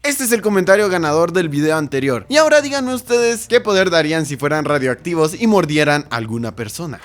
Este es el comentario ganador del video anterior. Y ahora díganme ustedes qué poder darían si fueran radioactivos y mordieran a alguna persona.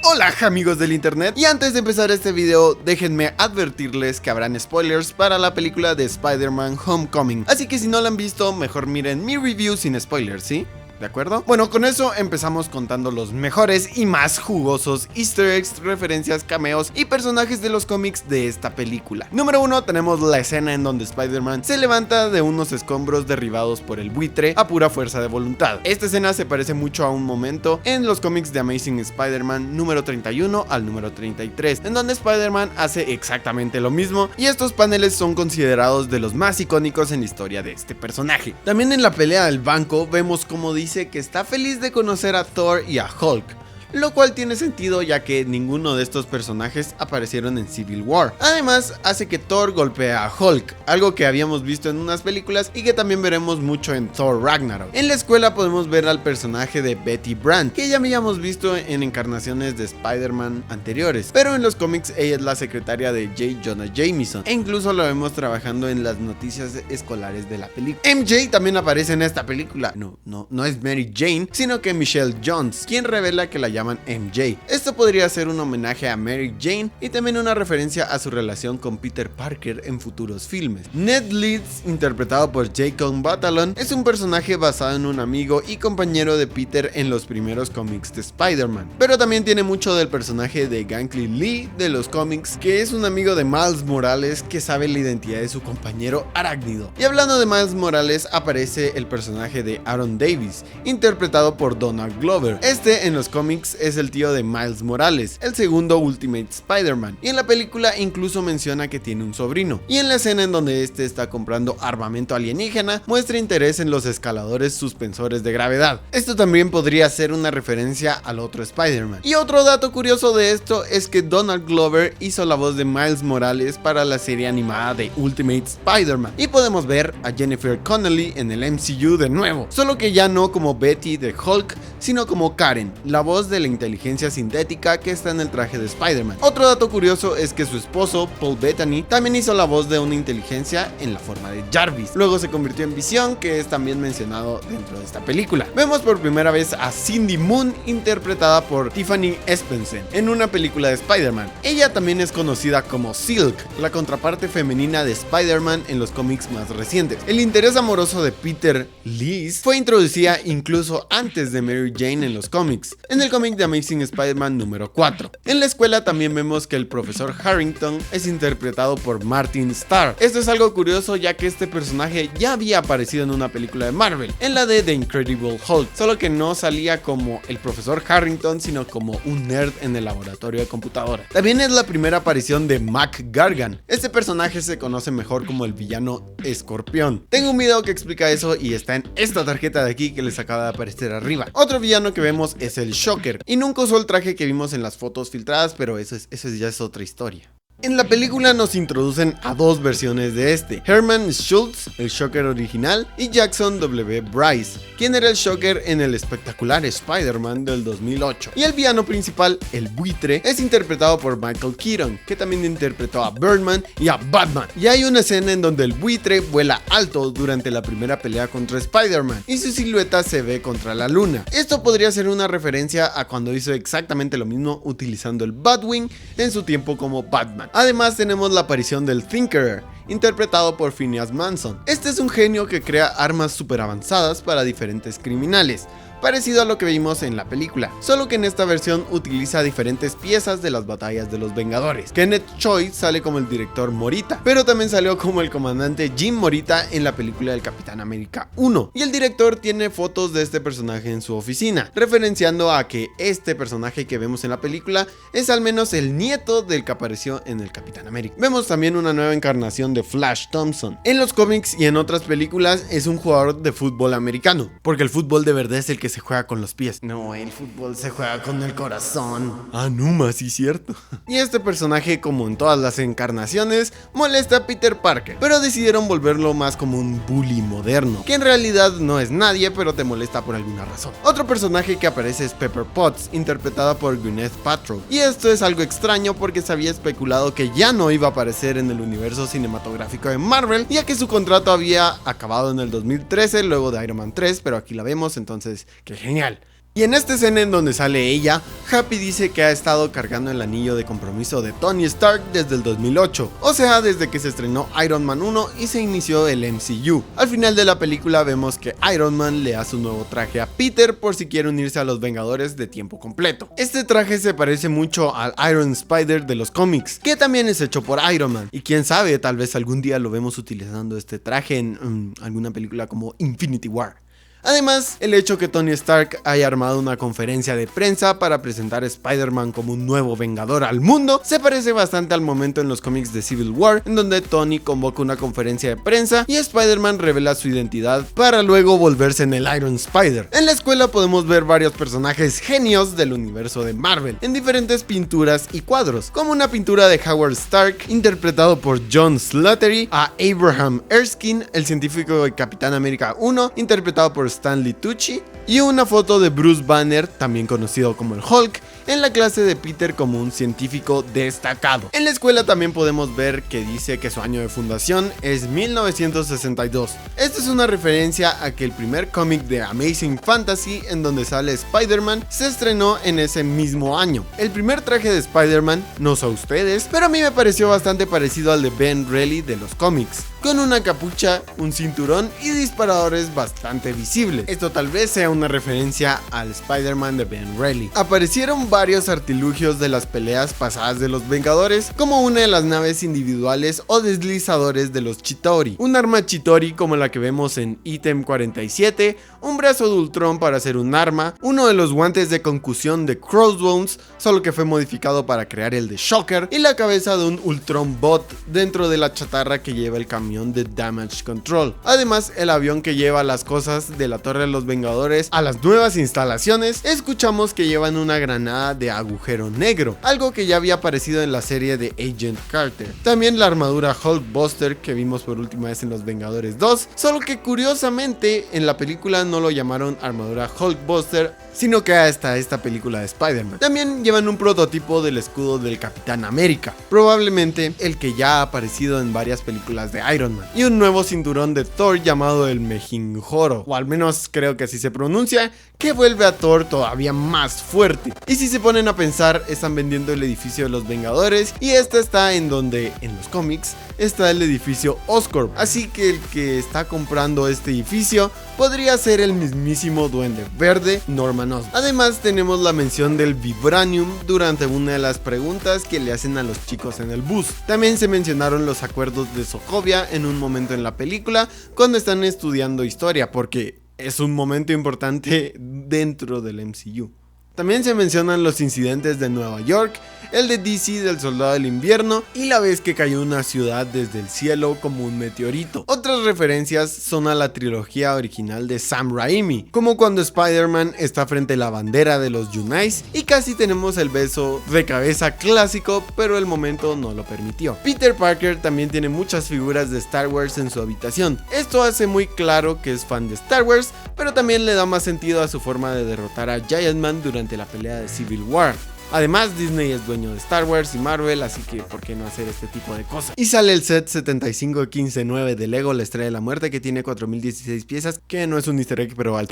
Hola amigos del internet, y antes de empezar este video déjenme advertirles que habrán spoilers para la película de Spider-Man Homecoming, así que si no la han visto mejor miren mi review sin spoilers, ¿sí? ¿De acuerdo? Bueno, con eso empezamos contando los mejores y más jugosos easter eggs, referencias, cameos y personajes de los cómics de esta película. Número 1, tenemos la escena en donde Spider-Man se levanta de unos escombros derribados por el buitre a pura fuerza de voluntad. Esta escena se parece mucho a un momento en los cómics de Amazing Spider-Man número 31 al número 33, en donde Spider-Man hace exactamente lo mismo, y estos paneles son considerados de los más icónicos en la historia de este personaje. También en la pelea del banco vemos como dice que está feliz de conocer a Thor y a Hulk, lo cual tiene sentido ya que ninguno de estos personajes aparecieron en Civil War. Además, hace que Thor golpee a Hulk, algo que habíamos visto en unas películas y que también veremos mucho en Thor Ragnarok. En la escuela podemos ver al personaje de Betty Brant, que ya habíamos visto en encarnaciones de Spider-Man anteriores, pero en los cómics ella es la secretaria de J. Jonah Jameson, e incluso lo vemos trabajando en las noticias escolares de la película. MJ también aparece en esta película. No es Mary Jane, sino que Michelle Jones, quien revela que la llaman MJ. Esto podría ser un homenaje a Mary Jane y también una referencia a su relación con Peter Parker en futuros filmes. Ned Leeds, interpretado por Jacob Batalon, es un personaje basado en un amigo y compañero de Peter en los primeros cómics de Spider-Man, pero también tiene mucho del personaje de Gankley Lee de los cómics, que es un amigo de Miles Morales que sabe la identidad de su compañero arácnido. Y hablando de Miles Morales, aparece el personaje de Aaron Davis, interpretado por Donald Glover. Este en los cómics es el tío de Miles Morales, el segundo Ultimate Spider-Man, y en la película incluso menciona que tiene un sobrino, y en la escena en donde este está comprando armamento alienígena muestra interés en los escaladores suspensores de gravedad. Esto también podría ser una referencia al otro Spider-Man. Y otro dato curioso de esto es que Donald Glover hizo la voz de Miles Morales para la serie animada de Ultimate Spider-Man, y podemos ver a Jennifer Connelly en el MCU de nuevo, solo que ya no como Betty de Hulk, sino como Karen, la voz de la inteligencia sintética que está en el traje de Spider-Man. Otro dato curioso es que su esposo, Paul Bettany, también hizo la voz de una inteligencia en la forma de Jarvis. Luego se convirtió en Visión, que es también mencionado dentro de esta película. Vemos por primera vez a Cindy Moon, interpretada por Tiffany Espensen, en una película de Spider-Man. Ella también es conocida como Silk, la contraparte femenina de Spider-Man en los cómics más recientes. El interés amoroso de Peter, Liz, fue introducida incluso antes de Mary Jane en los cómics, en el cómic de Amazing Spider-Man número 4. En la escuela también vemos que el profesor Harrington es interpretado por Martin Starr. Esto es algo curioso ya que este personaje ya había aparecido en una película de Marvel, en la de The Incredible Hulk, solo que no salía como el profesor Harrington, sino como un nerd en el laboratorio de computadora. También es la primera aparición de Mac Gargan. Este personaje se conoce mejor como el villano Escorpión. Tengo un video que explica eso y está en esta tarjeta de aquí que les acaba de aparecer arriba. Otro villano que vemos es el Shocker, y nunca usó el traje que vimos en las fotos filtradas, pero eso ya es otra historia. En la película nos introducen a dos versiones de este: Herman Schultz, el Shocker original, y Jackson W. Bryce, quien era el Shocker en el espectacular Spider-Man del 2008. Y el villano principal, el buitre, es interpretado por Michael Keaton, que también interpretó a Birdman y a Batman. Y hay una escena en donde el buitre vuela alto durante la primera pelea contra Spider-Man, y su silueta se ve contra la luna. Esto podría ser una referencia a cuando hizo exactamente lo mismo utilizando el Batwing en su tiempo como Batman. Además tenemos la aparición del Thinkerer, interpretado por Phineas Manson. Este es un genio que crea armas super avanzadas para diferentes criminales, parecido a lo que vimos en la película, solo que en esta versión utiliza diferentes piezas de las batallas de los Vengadores. Kenneth Choi sale como el director Morita, pero también salió como el comandante Jim Morita en la película del Capitán América 1, y el director tiene fotos de este personaje en su oficina, referenciando a que este personaje que vemos en la película es al menos el nieto del que apareció en el Capitán América. Vemos también una nueva encarnación de de Flash Thompson. En los cómics y en otras películas es un jugador de fútbol americano, porque el fútbol de verdad es el que se juega con los pies. No, el fútbol se juega con el corazón. Ah, Numa, sí, cierto. Y este personaje, como en todas las encarnaciones, molesta a Peter Parker, pero decidieron volverlo más como un bully moderno, que en realidad no es nadie, pero te molesta por alguna razón. Otro personaje que aparece es Pepper Potts, interpretada por Gwyneth Paltrow, y esto es algo extraño porque se había especulado que ya no iba a aparecer en el universo cinematográfico de Marvel, ya que su contrato había acabado en el 2013 luego de Iron Man 3, pero aquí la vemos, entonces qué genial. Y en esta escena en donde sale ella, Happy dice que ha estado cargando el anillo de compromiso de Tony Stark desde el 2008, o sea, desde que se estrenó Iron Man 1 y se inició el MCU. Al final de la película vemos que Iron Man le hace un nuevo traje a Peter por si quiere unirse a los Vengadores de tiempo completo. Este traje se parece mucho al Iron Spider de los cómics, que también es hecho por Iron Man, y quién sabe, tal vez algún día lo vemos utilizando este traje en alguna película como Infinity War. Además, el hecho que Tony Stark haya armado una conferencia de prensa para presentar a Spider-Man como un nuevo Vengador al mundo se parece bastante al momento en los cómics de Civil War, en donde Tony convoca una conferencia de prensa y Spider-Man revela su identidad para luego volverse en el Iron Spider. En la escuela podemos ver varios personajes genios del universo de Marvel en diferentes pinturas y cuadros, como una pintura de Howard Stark interpretado por John Slattery, a Abraham Erskine, el científico de Capitán América 1, interpretado por Stanley Tucci, y una foto de Bruce Banner, también conocido como el Hulk, en la clase de Peter como un científico destacado. En la escuela también podemos ver que dice que su año de fundación es 1962. Esto es una referencia a que el primer cómic de Amazing Fantasy en donde sale Spider-Man se estrenó en ese mismo año. El primer traje de Spider-Man, no sé a ustedes, pero a mí me pareció bastante parecido al de Ben Reilly de los cómics, con una capucha, un cinturón y disparadores bastante visibles. Esto tal vez sea una referencia al Spider-Man de Ben Reilly. Aparecieron varios artilugios de las peleas pasadas de los Vengadores, como una de las naves individuales o deslizadores de los Chitauri, un arma Chitauri como la que vemos en Item 47, un brazo de Ultron para hacer un arma, uno de los guantes de concusión de Crossbones, solo que fue modificado para crear el de Shocker, y la cabeza de un Ultron Bot dentro de la chatarra que lleva el camión de Damage Control. Además, el avión que lleva las cosas de la Torre de los Vengadores a las nuevas instalaciones, escuchamos que llevan una granada de agujero negro, algo que ya había aparecido en la serie de Agent Carter. También la armadura Hulkbuster que vimos por última vez en Los Vengadores 2, solo que curiosamente en la película no lo llamaron armadura Hulkbuster, sino que hasta esta película de Spider-Man. También llevan un prototipo del escudo del Capitán América, probablemente el que ya ha aparecido en varias películas de Iron Man, y un nuevo cinturón de Thor llamado el Mejinjoro, o al menos creo que así se pronuncia, que vuelve a Thor todavía más fuerte. Y si se ponen a pensar, están vendiendo el edificio de los Vengadores, y esta está en donde en los cómics está el edificio Oscorp, así que el que está comprando este edificio podría ser el mismísimo Duende Verde, Norman Osborn. Además tenemos la mención del Vibranium durante una de las preguntas que le hacen a los chicos en el bus. También se mencionaron los acuerdos de Sokovia en un momento en la película cuando están estudiando historia, porque es un momento importante dentro del MCU. También se mencionan los incidentes de Nueva York, el de DC del Soldado del Invierno y la vez que cayó una ciudad desde el cielo como un meteorito. Otras referencias son a la trilogía original de Sam Raimi, como cuando Spider-Man está frente a la bandera de los Unites y casi tenemos el beso de cabeza clásico, pero el momento no lo permitió. Peter Parker también tiene muchas figuras de Star Wars en su habitación. Esto hace muy claro que es fan de Star Wars, pero también le da más sentido a su forma de derrotar a Giant Man durante la pelea de Civil War. Además, Disney es dueño de Star Wars y Marvel, así que ¿por qué no hacer este tipo de cosas? Y sale el set 75159 de Lego La Estrella de la Muerte, que tiene 4016 piezas, que no es un easter egg, pero al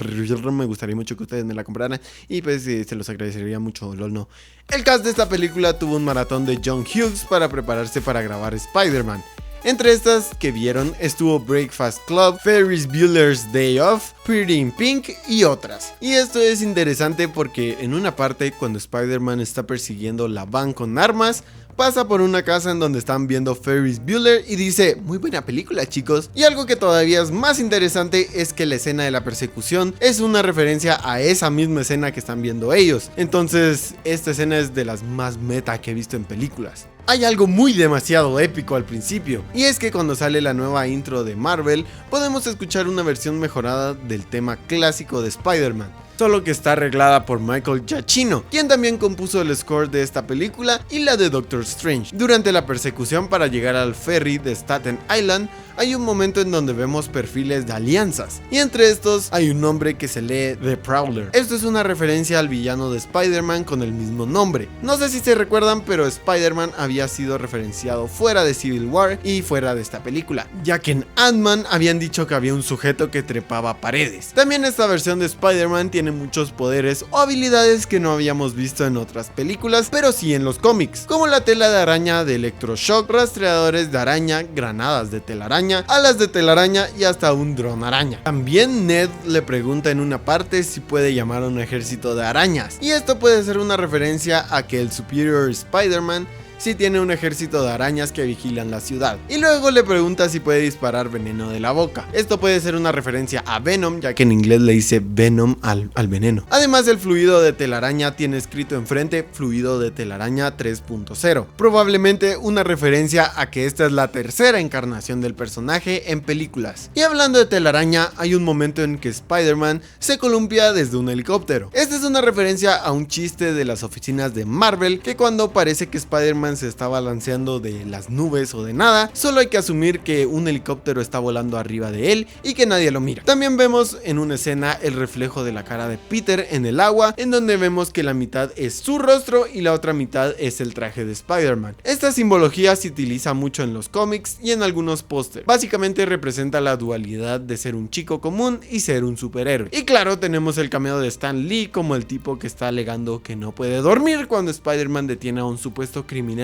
me gustaría mucho que ustedes me la compraran y pues se los agradecería mucho, lol no. El cast de esta película tuvo un maratón de John Hughes para prepararse para grabar Spider-Man. Entre estas que vieron estuvo Breakfast Club, Ferris Bueller's Day Off, Pretty in Pink y otras. Y esto es interesante porque en una parte, cuando Spider-Man está persiguiendo la van con armas, pasa por una casa en donde están viendo Ferris Bueller y dice: muy buena película, chicos. Y algo que todavía es más interesante es que la escena de la persecución es una referencia a esa misma escena que están viendo ellos. Entonces esta escena es de las más meta que he visto en películas. Hay algo muy demasiado épico al principio, y es que cuando sale la nueva intro de Marvel, podemos escuchar una versión mejorada del tema clásico de Spider-Man, solo que está arreglada por Michael Giacchino, quien también compuso el score de esta película y la de Doctor Strange. Durante la persecución para llegar al ferry de Staten Island, hay un momento en donde vemos perfiles de alianzas, y entre estos hay un nombre que se lee The Prowler. Esto es una referencia al villano de Spider-Man con el mismo nombre. No sé si se recuerdan, pero Spider-Man había sido referenciado fuera de Civil War y fuera de esta película, ya que en Ant-Man habían dicho que había un sujeto que trepaba paredes. También esta versión de Spider-Man tiene muchos poderes o habilidades que no habíamos visto en otras películas, pero sí en los cómics, como la tela de araña de electroshock, rastreadores de araña, granadas de telaraña, alas de telaraña y hasta un dron araña. También Ned le pregunta en una parte si puede llamar a un ejército de arañas, y esto puede ser una referencia a que el Superior Spider-Man sí tiene un ejército de arañas que vigilan la ciudad. Y luego le pregunta si puede disparar veneno de la boca. Esto puede ser una referencia a Venom, ya que en inglés le dice Venom al veneno. Además, el fluido de telaraña tiene escrito enfrente fluido de telaraña 3.0, probablemente una referencia a que esta es la tercera encarnación del personaje en películas. Y hablando de telaraña, hay un momento en que Spider-Man se columpia desde un helicóptero. Esta es una referencia a un chiste de las oficinas de Marvel, que cuando parece que Spider-Man se está balanceando de las nubes o de nada, solo hay que asumir que un helicóptero está volando arriba de él y que nadie lo mira. También vemos en una escena el reflejo de la cara de Peter en el agua, en donde vemos que la mitad es su rostro y la otra mitad es el traje de Spider-Man. Esta simbología se utiliza mucho en los cómics y en algunos pósters. Básicamente representa la dualidad de ser un chico común y ser un superhéroe. Y claro, tenemos el cameo de Stan Lee como el tipo que está alegando que no puede dormir cuando Spider-Man detiene a un supuesto criminal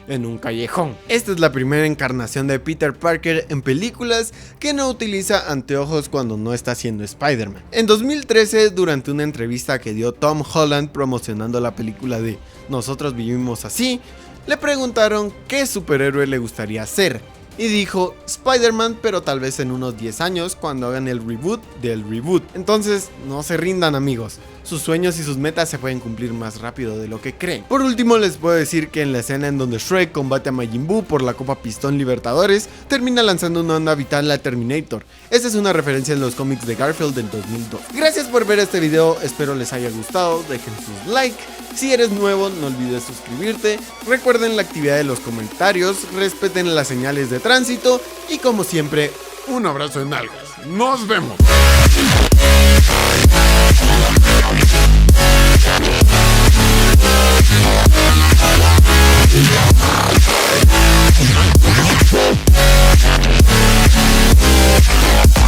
en un callejón. Esta es la primera encarnación de Peter Parker en películas que no utiliza anteojos cuando no está siendo Spider-Man. En 2013, durante una entrevista que dio Tom Holland promocionando la película de Nosotros Vivimos Así, le preguntaron qué superhéroe le gustaría ser. Y dijo Spider-Man, pero tal vez en unos 10 años cuando hagan el reboot del reboot. Entonces no se rindan, amigos. Sus sueños y sus metas se pueden cumplir más rápido de lo que creen. Por último, les puedo decir que en la escena en donde Shrek combate a Majin Buu por la Copa Pistón Libertadores, termina lanzando una onda vital a Terminator. Esta es una referencia en los cómics de Garfield del 2002. Gracias por ver este video, espero les haya gustado, dejen sus like. Si eres nuevo, no olvides suscribirte, recuerden la actividad de los comentarios, respeten las señales de tránsito y como siempre, un abrazo en nalgas. ¡Nos vemos!